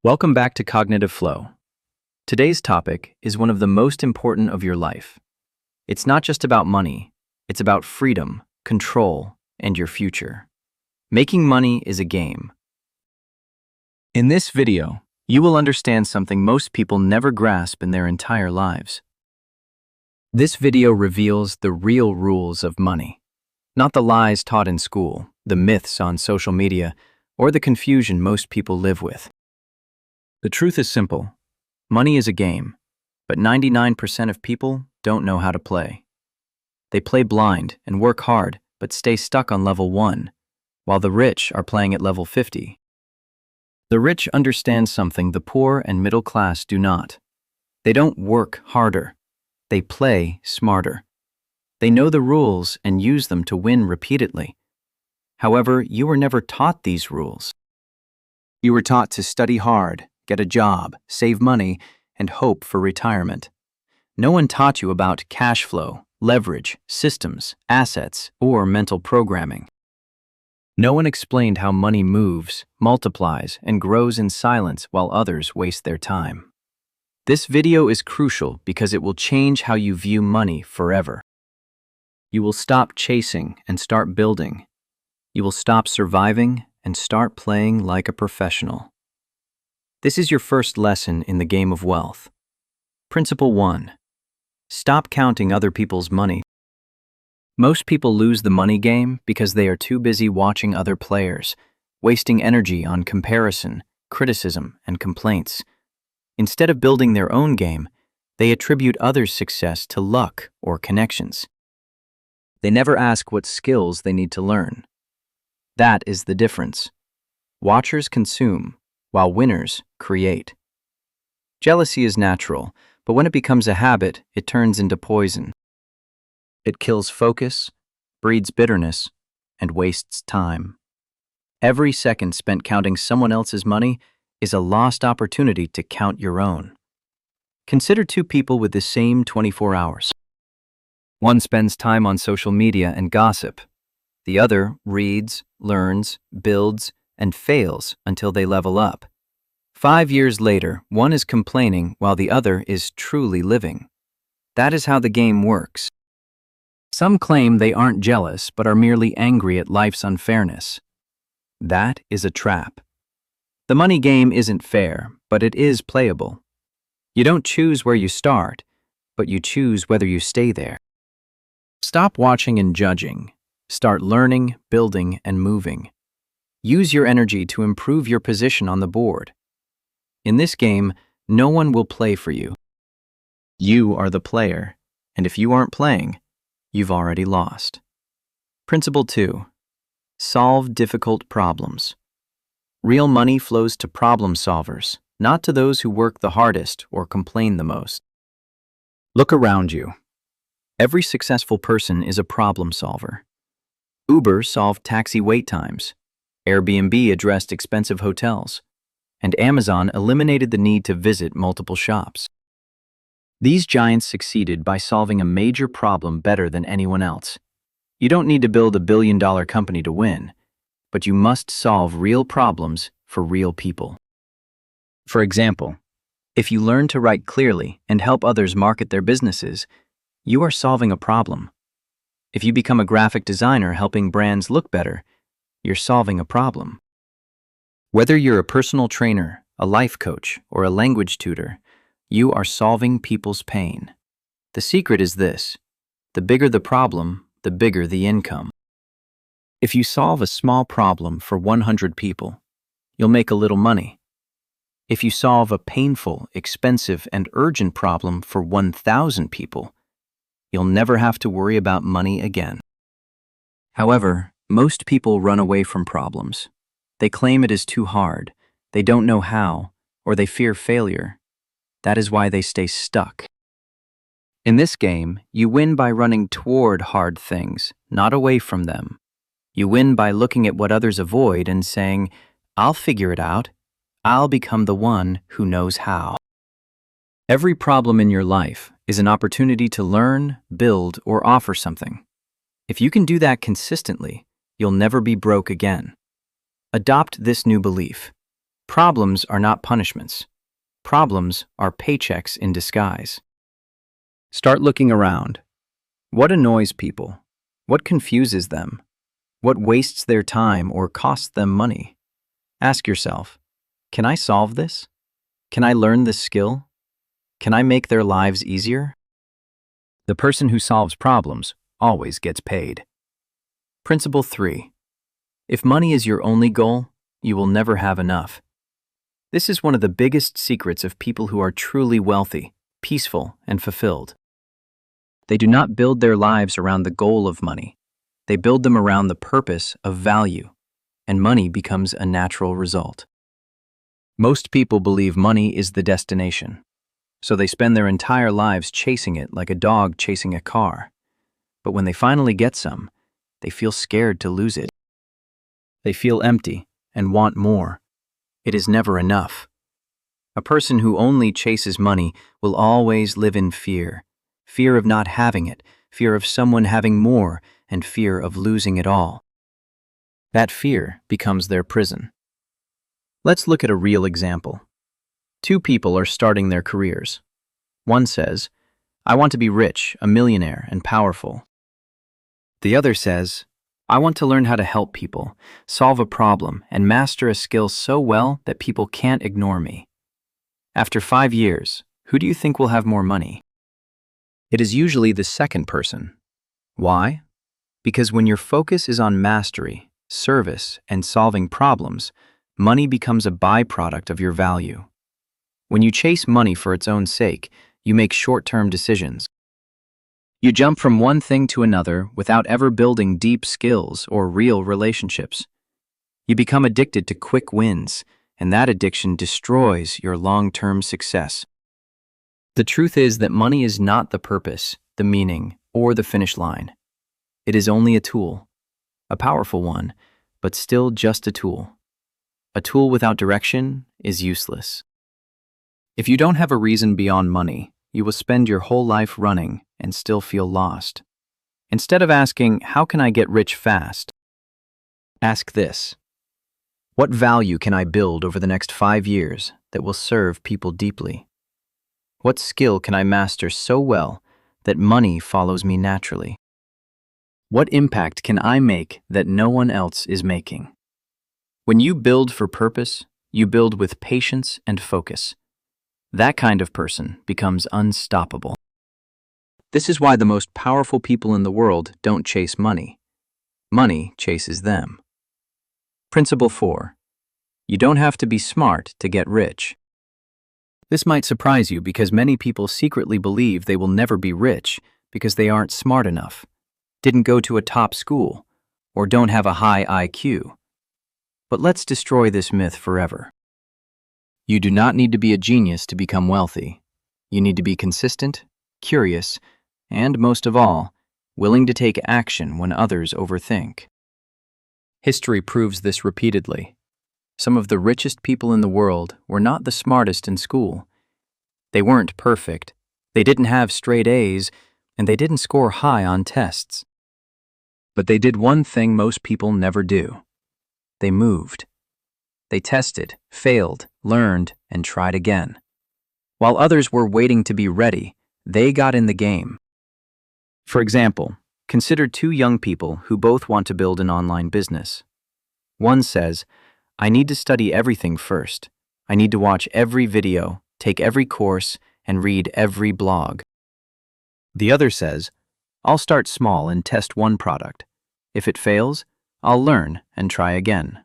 Welcome back to Cognitive Flow. Today's topic is one of the most important of your life. It's not just about money, it's about freedom, control, and your future. Making money is a game. In this video, you will understand something most people never grasp in their entire lives. This video reveals the real rules of money, not the lies taught in school, the myths on social media, or the confusion most people live with. The truth is simple. Money is a game, but 99% of people don't know how to play. They play blind and work hard, but stay stuck on level 1, while the rich are playing at level 50. The rich understand something the poor and middle class do not. They don't work harder. They play smarter. They know the rules and use them to win repeatedly. However, you were never taught these rules. You were taught to study hard, get a job, save money, and hope for retirement. No one taught you about cash flow, leverage, systems, assets, or mental programming. No one explained how money moves, multiplies, and grows in silence while others waste their time. This video is crucial because it will change how you view money forever. You will stop chasing and start building. You will stop surviving and start playing like a professional. This is your first lesson in the game of wealth. Principle 1. Stop counting other people's money. Most people lose the money game because they are too busy watching other players, wasting energy on comparison, criticism, and complaints. Instead of building their own game, they attribute others' success to luck or connections. They never ask what skills they need to learn. That is the difference. Watchers consume, while winners create. Jealousy is natural, but when it becomes a habit, it turns into poison. It kills focus, breeds bitterness, and wastes time. Every second spent counting someone else's money is a lost opportunity to count your own. Consider two people with the same 24 hours. One spends time on social media and gossip. The other reads, learns, builds, and fails until they level up. 5 years later, one is complaining while the other is truly living. That is how the game works. Some claim they aren't jealous but are merely angry at life's unfairness. That is a trap. The money game isn't fair, but it is playable. You don't choose where you start, but you choose whether you stay there. Stop watching and judging. Start learning, building, and moving. Use your energy to improve your position on the board. In this game, no one will play for you. You are the player, and if you aren't playing, you've already lost. Principle 2. Solve difficult problems. Real money flows to problem solvers, not to those who work the hardest or complain the most. Look around you. Every successful person is a problem solver. Uber solved taxi wait times. Airbnb addressed expensive hotels. And Amazon eliminated the need to visit multiple shops. These giants succeeded by solving a major problem better than anyone else. You don't need to build a billion-dollar company to win, but you must solve real problems for real people. For example, if you learn to write clearly and help others market their businesses, you are solving a problem. If you become a graphic designer helping brands look better, you're solving a problem. Whether you're a personal trainer, a life coach, or a language tutor, you are solving people's pain. The secret is this: the bigger the problem, the bigger the income. If you solve a small problem for 100 people, you'll make a little money. If you solve a painful, expensive, and urgent problem for 1,000 people, you'll never have to worry about money again. However, most people run away from problems. They claim it is too hard, they don't know how, or they fear failure. That is why they stay stuck. In this game, you win by running toward hard things, not away from them. You win by looking at what others avoid and saying, "I'll figure it out. I'll become the one who knows how." Every problem in your life is an opportunity to learn, build, or offer something. If you can do that consistently, you'll never be broke again. Adopt this new belief. Problems are not punishments. Problems are paychecks in disguise. Start looking around. What annoys people? What confuses them? What wastes their time or costs them money? Ask yourself, can I solve this? Can I learn this skill? Can I make their lives easier? The person who solves problems always gets paid. Principle 3. If money is your only goal, you will never have enough. This is one of the biggest secrets of people who are truly wealthy, peaceful, and fulfilled. They do not build their lives around the goal of money. They build them around the purpose of value, and money becomes a natural result. Most people believe money is the destination, so they spend their entire lives chasing it like a dog chasing a car. But when they finally get some, they feel scared to lose it. They feel empty and want more. It is never enough. A person who only chases money will always live in fear. Fear of not having it, fear of someone having more, and fear of losing it all. That fear becomes their prison. Let's look at a real example. Two people are starting their careers. One says, I want to be rich, a millionaire, and powerful. The other says, I want to learn how to help people, solve a problem, and master a skill so well that people can't ignore me. After 5 years, who do you think will have more money? It is usually the second person. Why? Because when your focus is on mastery, service, and solving problems, money becomes a byproduct of your value. When you chase money for its own sake, you make short-term decisions. You jump from one thing to another without ever building deep skills or real relationships. You become addicted to quick wins, and that addiction destroys your long-term success. The truth is that money is not the purpose, the meaning, or the finish line. It is only a tool, a powerful one, but still just a tool. A tool without direction is useless. If you don't have a reason beyond money, you will spend your whole life running and still feel lost. Instead of asking, how can I get rich fast? Ask this. What value can I build over the next 5 years that will serve people deeply? What skill can I master so well that money follows me naturally? What impact can I make that no one else is making? When you build for purpose, you build with patience and focus. That kind of person becomes unstoppable. This is why the most powerful people in the world don't chase money. Money chases them. Principle 4. You don't have to be smart to get rich. This might surprise you because many people secretly believe they will never be rich because they aren't smart enough, didn't go to a top school, or don't have a high IQ. But let's destroy this myth forever. You do not need to be a genius to become wealthy. You need to be consistent, curious, and most of all, willing to take action when others overthink. History proves this repeatedly. Some of the richest people in the world were not the smartest in school. They weren't perfect, they didn't have straight A's, and they didn't score high on tests. But they did one thing most people never do. They moved. They tested, failed, learned, and tried again. While others were waiting to be ready, they got in the game. For example, consider two young people who both want to build an online business. One says, I need to study everything first. I need to watch every video, take every course, and read every blog. The other says, I'll start small and test one product. If it fails, I'll learn and try again.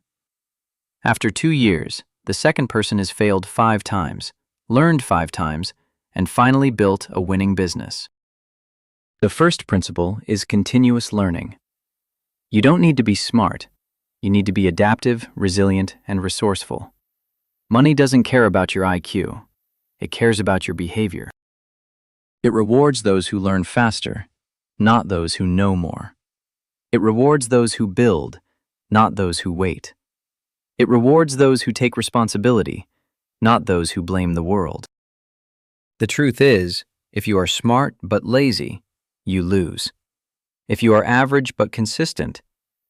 After 2 years, the second person has failed 5 times, learned 5 times, and finally built a winning business. The first principle is continuous learning. You don't need to be smart. You need to be adaptive, resilient, and resourceful. Money doesn't care about your IQ. It cares about your behavior. It rewards those who learn faster, not those who know more. It rewards those who build, not those who wait. It rewards those who take responsibility, not those who blame the world. The truth is, if you are smart but lazy, you lose. If you are average but consistent,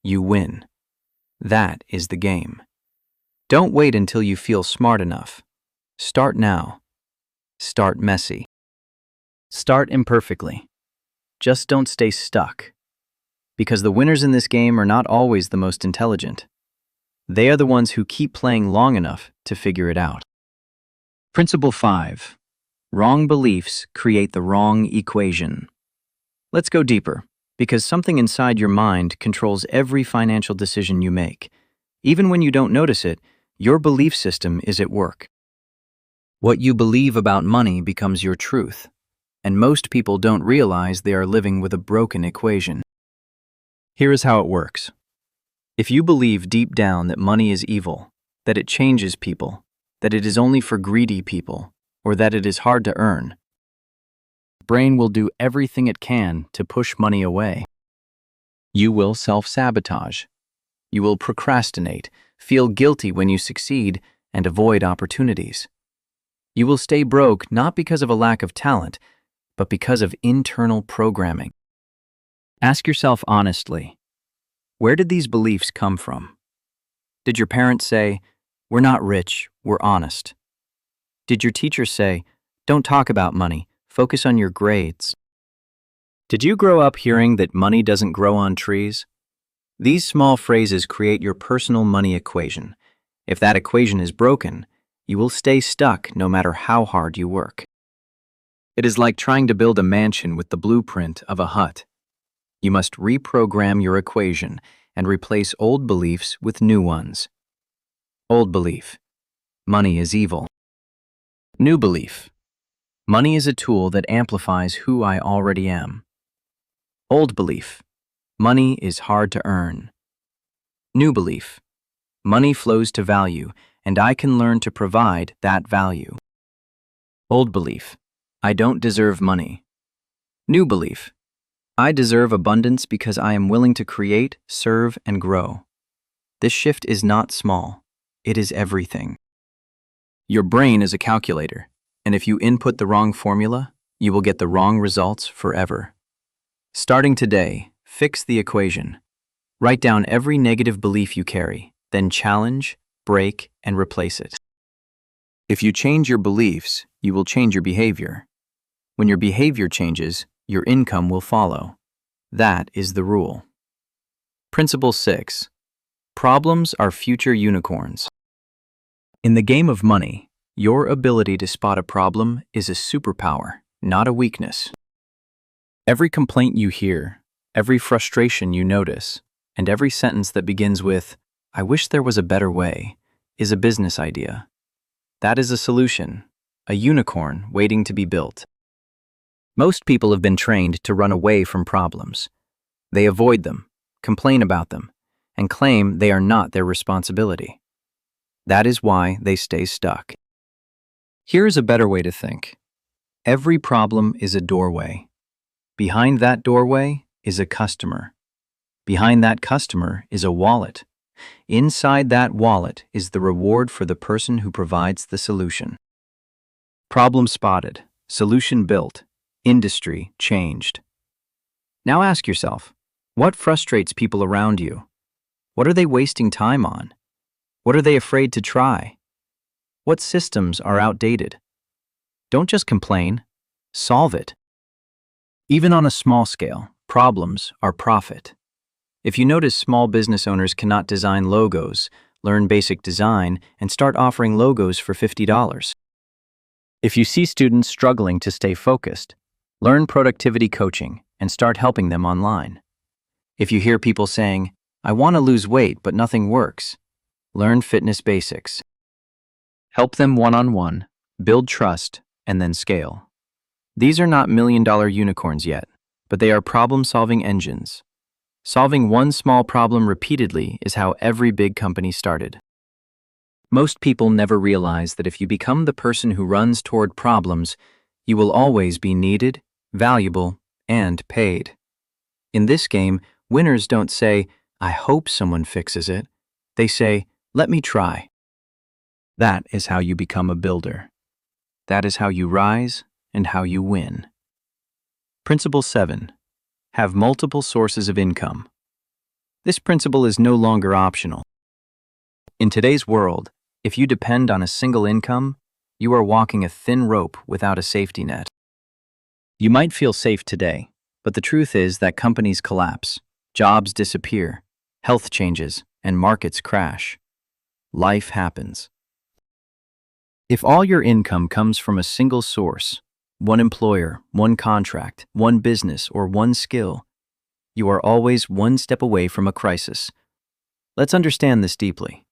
you win. That is the game. Don't wait until you feel smart enough. Start now. Start messy. Start imperfectly. Just don't stay stuck. Because the winners in this game are not always the most intelligent. They are the ones who keep playing long enough to figure it out. Principle 5. Wrong beliefs create the wrong equation. Let's go deeper, because something inside your mind controls every financial decision you make. Even when you don't notice it, your belief system is at work. What you believe about money becomes your truth, and most people don't realize they are living with a broken equation. Here is how it works. If you believe deep down that money is evil, that it changes people, that it is only for greedy people, or that it is hard to earn, the brain will do everything it can to push money away. You will self-sabotage. You will procrastinate, feel guilty when you succeed, and avoid opportunities. You will stay broke not because of a lack of talent, but because of internal programming. Ask yourself honestly, where did these beliefs come from? Did your parents say, "We're not rich, we're honest"? Did your teacher say, "Don't talk about money, focus on your grades"? Did you grow up hearing that money doesn't grow on trees? These small phrases create your personal money equation. If that equation is broken, you will stay stuck no matter how hard you work. It is like trying to build a mansion with the blueprint of a hut. You must reprogram your equation and replace old beliefs with new ones. Old belief: money is evil. New belief: money is a tool that amplifies who I already am. Old belief: money is hard to earn. New belief: money flows to value, and I can learn to provide that value. Old belief: I don't deserve money. New belief: I deserve abundance because I am willing to create, serve, and grow. This shift is not small. It is everything. Your brain is a calculator, and if you input the wrong formula, you will get the wrong results forever. Starting today, fix the equation. Write down every negative belief you carry, then challenge, break, and replace it. If you change your beliefs, you will change your behavior. When your behavior changes, your income will follow. That is the rule. Principle 6. Problems are future unicorns. In the game of money, your ability to spot a problem is a superpower, not a weakness. Every complaint you hear, every frustration you notice, and every sentence that begins with, "I wish there was a better way," is a business idea. That is a solution, a unicorn waiting to be built. Most people have been trained to run away from problems. They avoid them, complain about them, and claim they are not their responsibility. That is why they stay stuck. Here is a better way to think. Every problem is a doorway. Behind that doorway is a customer. Behind that customer is a wallet. Inside that wallet is the reward for the person who provides the solution. Problem spotted, solution built, industry changed. Now ask yourself, what frustrates people around you? What are they wasting time on? What are they afraid to try? What systems are outdated? Don't just complain, solve it. Even on a small scale, problems are profit. If you notice small business owners cannot design logos, learn basic design, and start offering logos for $50. If you see students struggling to stay focused, learn productivity coaching and start helping them online. If you hear people saying, "I want to lose weight but nothing works," learn fitness basics. Help them one-on-one, build trust, and then scale. These are not million-dollar unicorns yet, but they are problem-solving engines. Solving one small problem repeatedly is how every big company started. Most people never realize that if you become the person who runs toward problems, you will always be needed, valuable, and paid. In this game, winners don't say, "I hope someone fixes it." They say, "Let me try." That is how you become a builder. That is how you rise and how you win. Principle 7. Have multiple sources of income. This principle is no longer optional. In today's world, If you depend on a single income, you are walking a thin rope without a safety net. You might feel safe today, but the truth is that companies collapse, jobs disappear, health changes, and markets crash. Life happens. If all your income comes from a single source, one employer, one contract, one business, or one skill, you are always one step away from a crisis. Let's understand this deeply.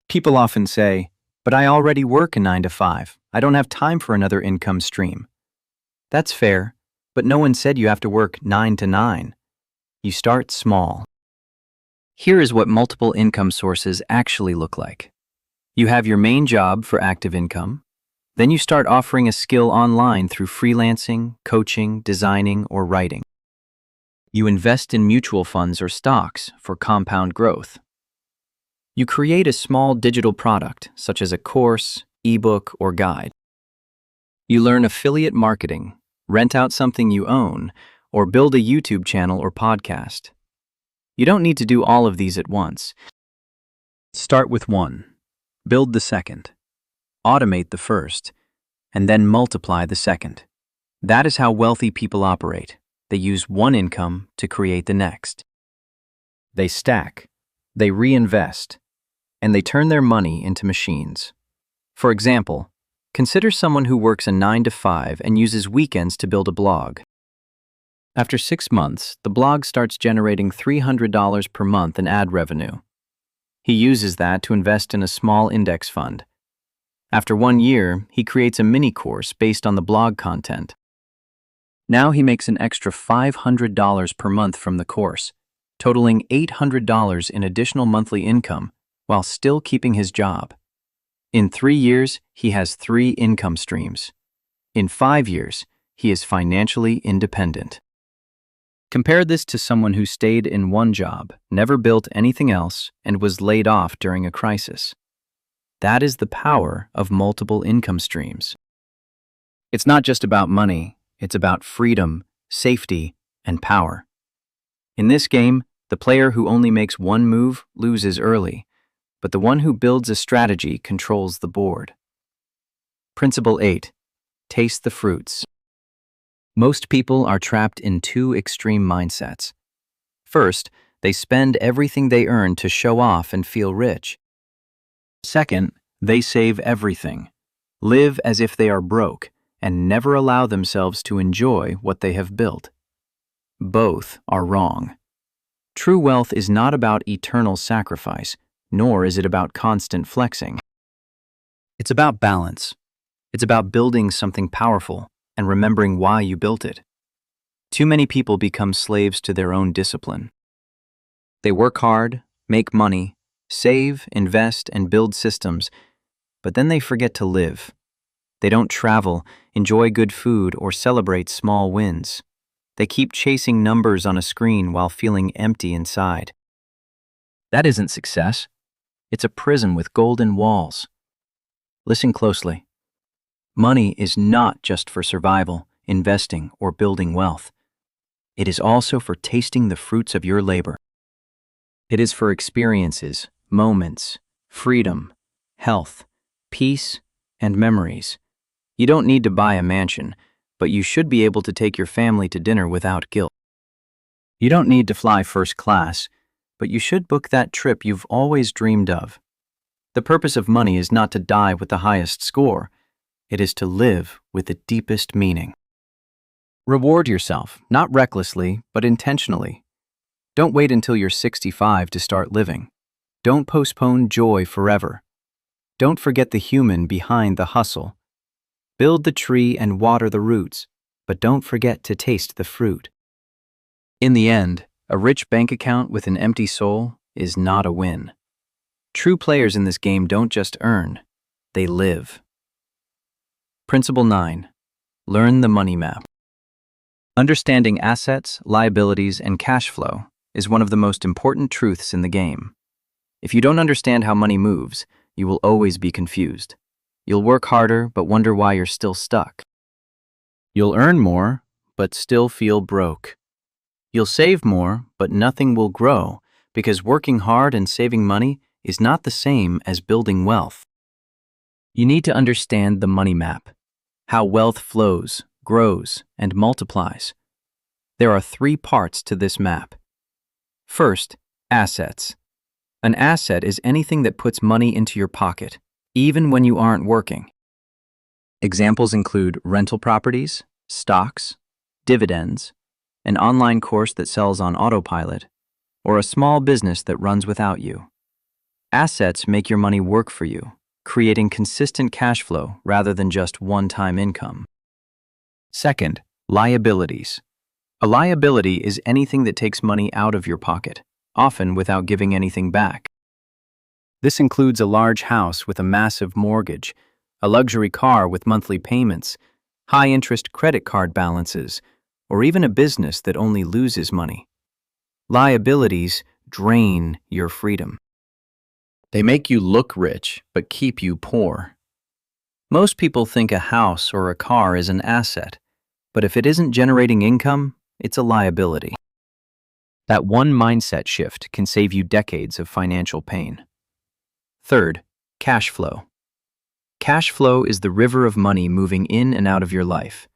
People often say, "But I already work a 9 to 5. I don't have time for another income stream." That's fair, but no one said you have to work 9 to 9. You start small. Here is what multiple income sources actually look like. You have your main job for active income. Then you start offering a skill online through freelancing, coaching, designing, or writing. You invest in mutual funds or stocks for compound growth. You create a small digital product, such as a course, ebook, or guide. You learn affiliate marketing, rent out something you own, or build a YouTube channel or podcast. You don't need to do all of these at once. Start with one, build the second, automate the first, and then multiply the second. That is how wealthy people operate. They use one income to create the next. They stack, they reinvest, and they turn their money into machines. For example, consider someone who works a 9 to 5 and uses weekends to build a blog. After 6 months, the blog starts generating $300 per month in ad revenue. He uses that to invest in a small index fund. After 1 year, he creates a mini course based on the blog content. Now he makes an extra $500 per month from the course, totaling $800 in additional monthly income while still keeping his job. In 3 years, he has 3 income streams. In 5 years, he is financially independent. Compare this to someone who stayed in one job, never built anything else, and was laid off during a crisis. That is the power of multiple income streams. It's not just about money, it's about freedom, safety, and power. In this game, the player who only makes one move loses early, but the one who builds a strategy controls the board. Principle 8. Taste the fruits. Most people are trapped in 2 extreme mindsets. First, they spend everything they earn to show off and feel rich. Second, they save everything, live as if they are broke, and never allow themselves to enjoy what they have built. Both are wrong. True wealth is not about eternal sacrifice, nor is it about constant flexing. It's about balance. It's about building something powerful and remembering why you built it. Too many people become slaves to their own discipline. They work hard, make money, save, invest, and build systems, but then they forget to live. They don't travel, enjoy good food, or celebrate small wins. They keep chasing numbers on a screen while feeling empty inside. That isn't success. It's a prison with golden walls. Listen closely. Money is not just for survival, investing, or building wealth. It is also for tasting the fruits of your labor. It is for experiences, moments, freedom, health, peace, and memories. You don't need to buy a mansion, but you should be able to take your family to dinner without guilt. You don't need to fly first class, but you should book that trip you've always dreamed of. The purpose of money is not to die with the highest score. It is to live with the deepest meaning. Reward yourself, not recklessly, but intentionally. Don't wait until you're 65 to start living. Don't postpone joy forever. Don't forget the human behind the hustle. Build the tree and water the roots, but don't forget to taste the fruit. In the end, a rich bank account with an empty soul is not a win. True players in this game don't just earn, they live. Principle 9. Learn the money map. Understanding assets, liabilities, and cash flow is one of the most important truths in the game. If you don't understand how money moves, you will always be confused. You'll work harder, but wonder why you're still stuck. You'll earn more, but still feel broke. You'll save more, but nothing will grow because working hard and saving money is not the same as building wealth. You need to understand the money map, how wealth flows, grows, and multiplies. There are 3 parts to this map. First, assets. An asset is anything that puts money into your pocket, even when you aren't working. Examples include rental properties, stocks, dividends, an online course that sells on autopilot, or a small business that runs without you. Assets make your money work for you, creating consistent cash flow rather than just one-time income. Second, liabilities. A liability is anything that takes money out of your pocket, often without giving anything back. This includes a large house with a massive mortgage, a luxury car with monthly payments, high-interest credit card balances, or even a business that only loses money. Liabilities drain your freedom. They make you look rich, but keep you poor. Most people think a house or a car is an asset, but if it isn't generating income, it's a liability. That one mindset shift can save you decades of financial pain. Third, cash flow. Cash flow is the river of money moving in and out of your life.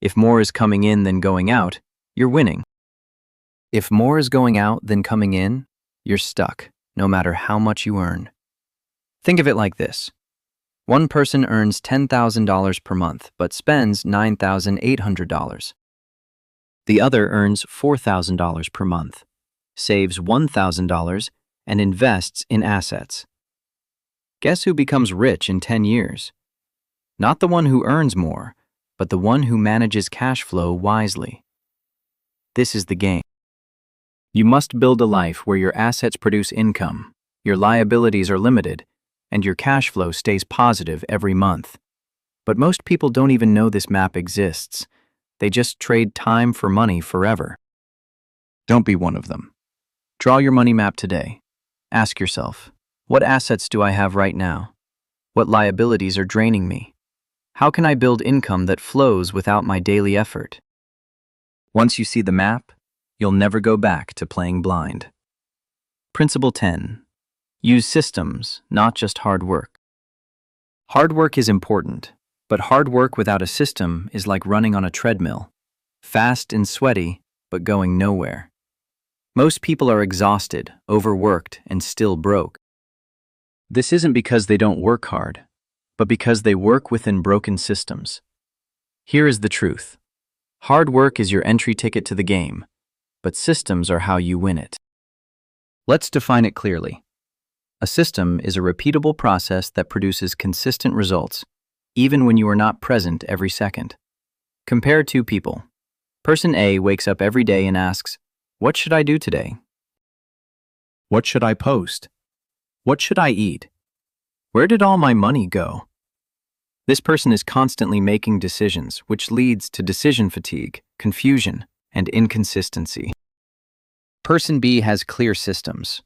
If more is coming in than going out, you're winning. If more is going out than coming in, you're stuck, no matter how much you earn. Think of it like this. One person earns $10,000 per month, but spends $9,800. The other earns $4,000 per month, saves $1,000, and invests in assets. Guess who becomes rich in 10 years? Not the one who earns more, but the one who manages cash flow wisely. This is the game. You must build a life where your assets produce income, your liabilities are limited, and your cash flow stays positive every month. But most people don't even know this map exists. They just trade time for money forever. Don't be one of them. Draw your money map today. Ask yourself, what assets do I have right now? What liabilities are draining me? How can I build income that flows without my daily effort? Once you see the map, you'll never go back to playing blind. Principle 10. Use systems, not just hard work. Hard work is important, but hard work without a system is like running on a treadmill. Fast and sweaty, but going nowhere. Most people are exhausted, overworked, and still broke. This isn't because they don't work hard, but because they work within broken systems. Here is the truth. Hard work is your entry ticket to the game, but systems are how you win it. Let's define it clearly. A system is a repeatable process that produces consistent results, even when you are not present every second. Compare 2 people. Person A wakes up every day and asks, "What should I do today? What should I post? What should I eat? Where did all my money go?" This person is constantly making decisions, which leads to decision fatigue, confusion, and inconsistency. Person B has clear systems,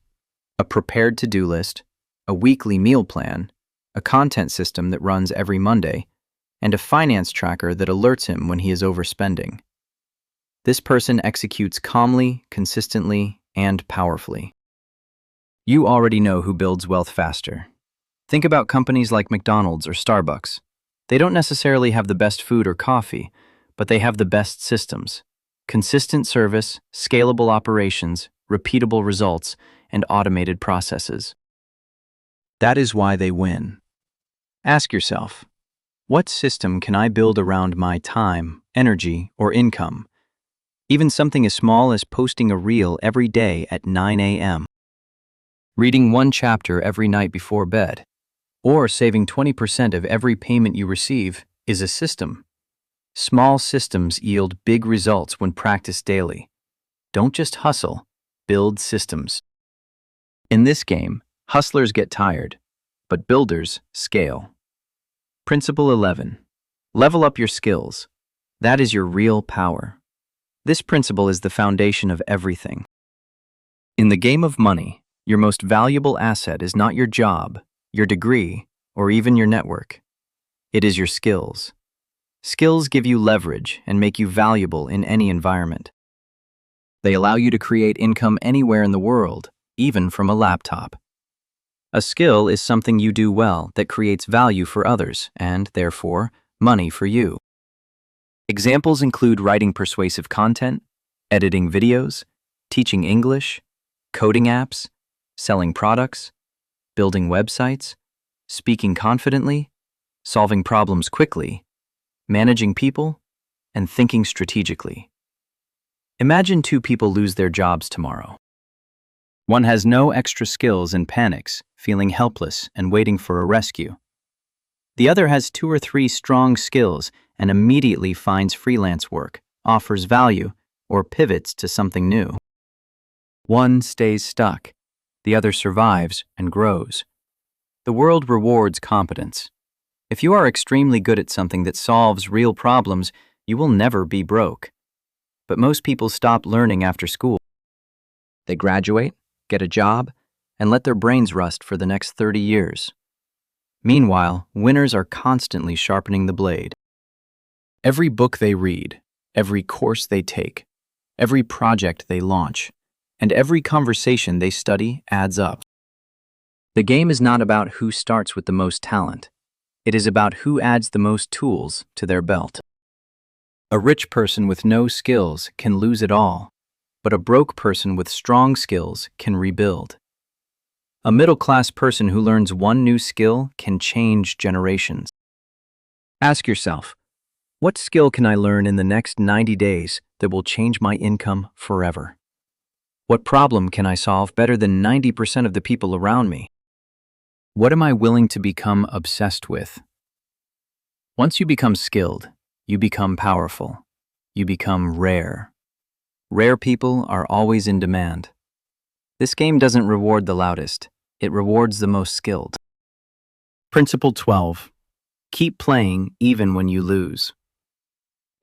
a prepared to-do list, a weekly meal plan, a content system that runs every Monday, and a finance tracker that alerts him when he is overspending. This person executes calmly, consistently, and powerfully. You already know who builds wealth faster. Think about companies like McDonald's or Starbucks. They don't necessarily have the best food or coffee, but they have the best systems. Consistent service, scalable operations, repeatable results, and automated processes. That is why they win. Ask yourself, what system can I build around my time, energy, or income? Even something as small as posting a reel every day at 9 a.m. Reading 1 chapter every night before bed, or saving 20% of every payment you receive is a system. Small systems yield big results when practiced daily. Don't just hustle, build systems. In this game, hustlers get tired, but builders scale. Principle 11. Level up your skills. That is your real power. This principle is the foundation of everything. In the game of money, your most valuable asset is not your job, your degree, or even your network. It is your skills. Skills give you leverage and make you valuable in any environment. They allow you to create income anywhere in the world, even from a laptop. A skill is something you do well that creates value for others and, therefore, money for you. Examples include writing persuasive content, editing videos, teaching English, coding apps, selling products, building websites, speaking confidently, solving problems quickly, managing people, and thinking strategically. Imagine two people lose their jobs tomorrow. One has no extra skills and panics, feeling helpless and waiting for a rescue. The other has 2 or 3 strong skills and immediately finds freelance work, offers value, or pivots to something new. One stays stuck. The other survives and grows. The world rewards competence. If you are extremely good at something that solves real problems, you will never be broke. But most people stop learning after school. They graduate, get a job, and let their brains rust for the next 30 years. Meanwhile, winners are constantly sharpening the blade. Every book they read, every course they take, every project they launch, and every conversation they study adds up. The game is not about who starts with the most talent. It is about who adds the most tools to their belt. A rich person with no skills can lose it all, but a broke person with strong skills can rebuild. A middle-class person who learns one new skill can change generations. Ask yourself, what skill can I learn in the next 90 days that will change my income forever? What problem can I solve better than 90% of the people around me? What am I willing to become obsessed with? Once you become skilled, you become powerful. You become rare. Rare people are always in demand. This game doesn't reward the loudest. It rewards the most skilled. Principle 12. Keep playing even when you lose.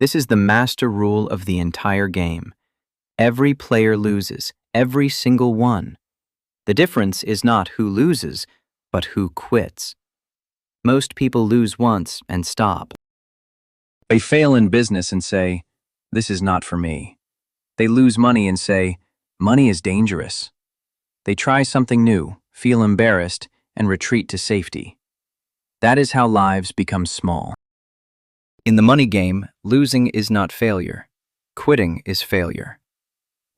This is the master rule of the entire game. Every player loses, every single one. The difference is not who loses, but who quits. Most people lose once and stop. They fail in business and say, "This is not for me." They lose money and say, "Money is dangerous." They try something new, feel embarrassed, and retreat to safety. That is how lives become small. In the money game, losing is not failure. Quitting is failure.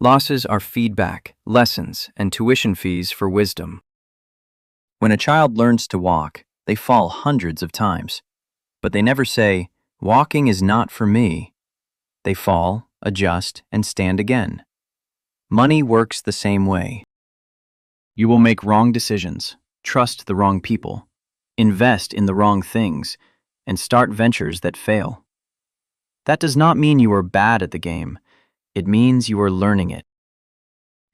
Losses are feedback, lessons, and tuition fees for wisdom. When a child learns to walk, they fall hundreds of times. But they never say, "Walking is not for me." They fall, adjust, and stand again. Money works the same way. You will make wrong decisions, trust the wrong people, invest in the wrong things, and start ventures that fail. That does not mean you are bad at the game. It means you are learning it.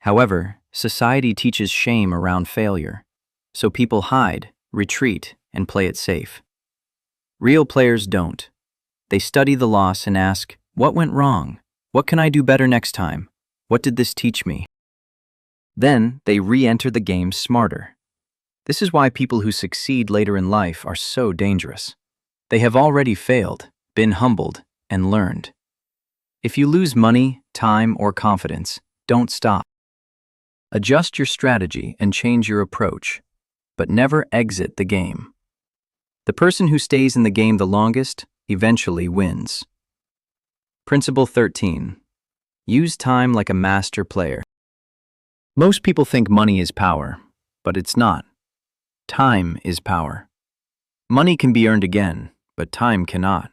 However, society teaches shame around failure, so people hide, retreat, and play it safe. Real players don't. They study the loss and ask, "What went wrong? What can I do better next time? What did this teach me?" Then they re-enter the game smarter. This is why people who succeed later in life are so dangerous. They have already failed, been humbled, and learned. If you lose money, time, or confidence, don't stop. Adjust your strategy and change your approach, but never exit the game. The person who stays in the game the longest eventually wins. Principle 13. Use time like a master player. Most people think money is power, but it's not. Time is power. Money can be earned again, but time cannot.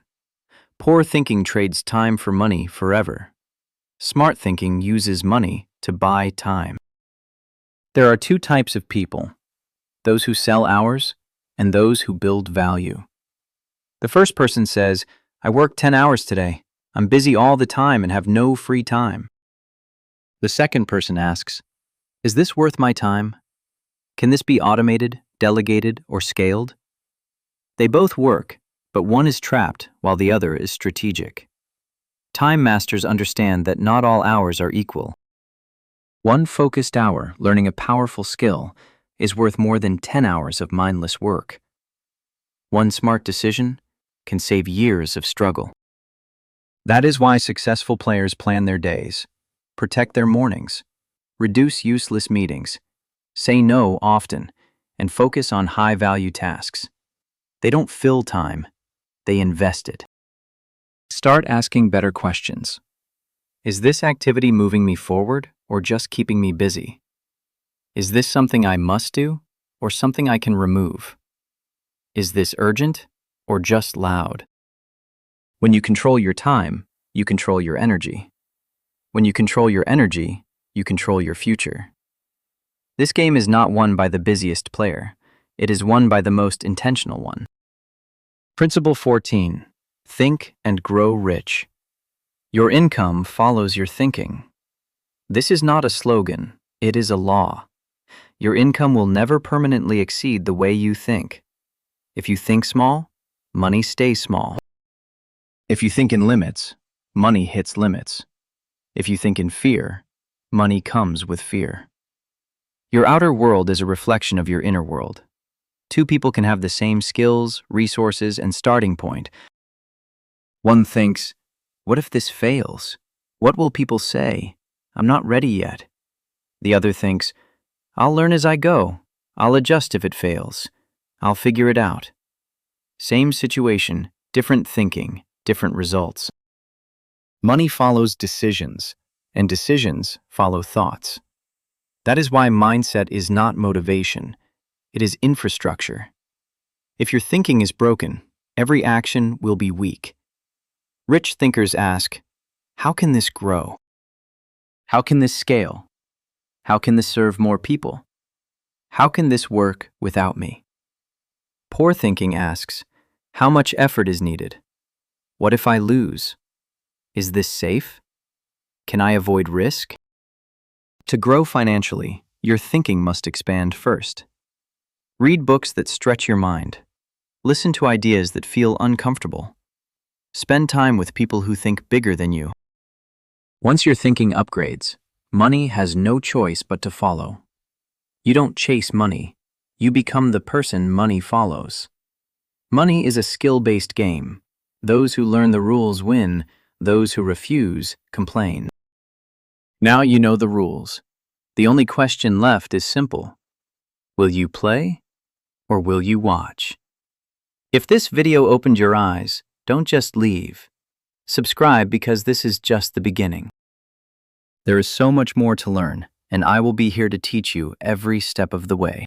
Poor thinking trades time for money forever. Smart thinking uses money to buy time. There are 2 types of people: those who sell hours and those who build value. The first person says, "I worked 10 hours today. I'm busy all the time and have no free time." The second person asks, "Is this worth my time? Can this be automated, delegated, or scaled?" They both work, but one is trapped while the other is strategic. Time masters understand that not all hours are equal. One focused hour learning a powerful skill is worth more than 10 hours of mindless work. One smart decision can save years of struggle. That is why successful players plan their days, protect their mornings, reduce useless meetings, say no often, and focus on high-value tasks. They don't fill time, they invest it. Start asking better questions. Is this activity moving me forward or just keeping me busy? Is this something I must do or something I can remove? Is this urgent or just loud? When you control your time, you control your energy. When you control your energy, you control your future. This game is not won by the busiest player. It is won by the most intentional one. Principle 14. Think and grow rich. Your income follows your thinking. This is not a slogan, it is a law. Your income will never permanently exceed the way you think. If you think small, money stays small. If you think in limits, money hits limits. If you think in fear, money comes with fear. Your outer world is a reflection of your inner world. Two people can have the same skills, resources, and starting point. One thinks, what if this fails? What will people say? I'm not ready yet. The other thinks, I'll learn as I go. I'll adjust if it fails. I'll figure it out. Same situation, different thinking, different results. Money follows decisions, and decisions follow thoughts. That is why mindset is not motivation. It is infrastructure. If your thinking is broken, every action will be weak. Rich thinkers ask, how can this grow? How can this scale? How can this serve more people? How can this work without me? Poor thinking asks, how much effort is needed? What if I lose? Is this safe? Can I avoid risk? To grow financially, your thinking must expand first. Read books that stretch your mind. Listen to ideas that feel uncomfortable. Spend time with people who think bigger than you. Once your thinking upgrades, money has no choice but to follow. You don't chase money, you become the person money follows. Money is a skill-based game. Those who learn the rules win, those who refuse complain. Now you know the rules. The only question left is simple. Will you play or will you watch? If this video opened your eyes, don't just leave. Subscribe because this is just the beginning. There is so much more to learn, and I will be here to teach you every step of the way.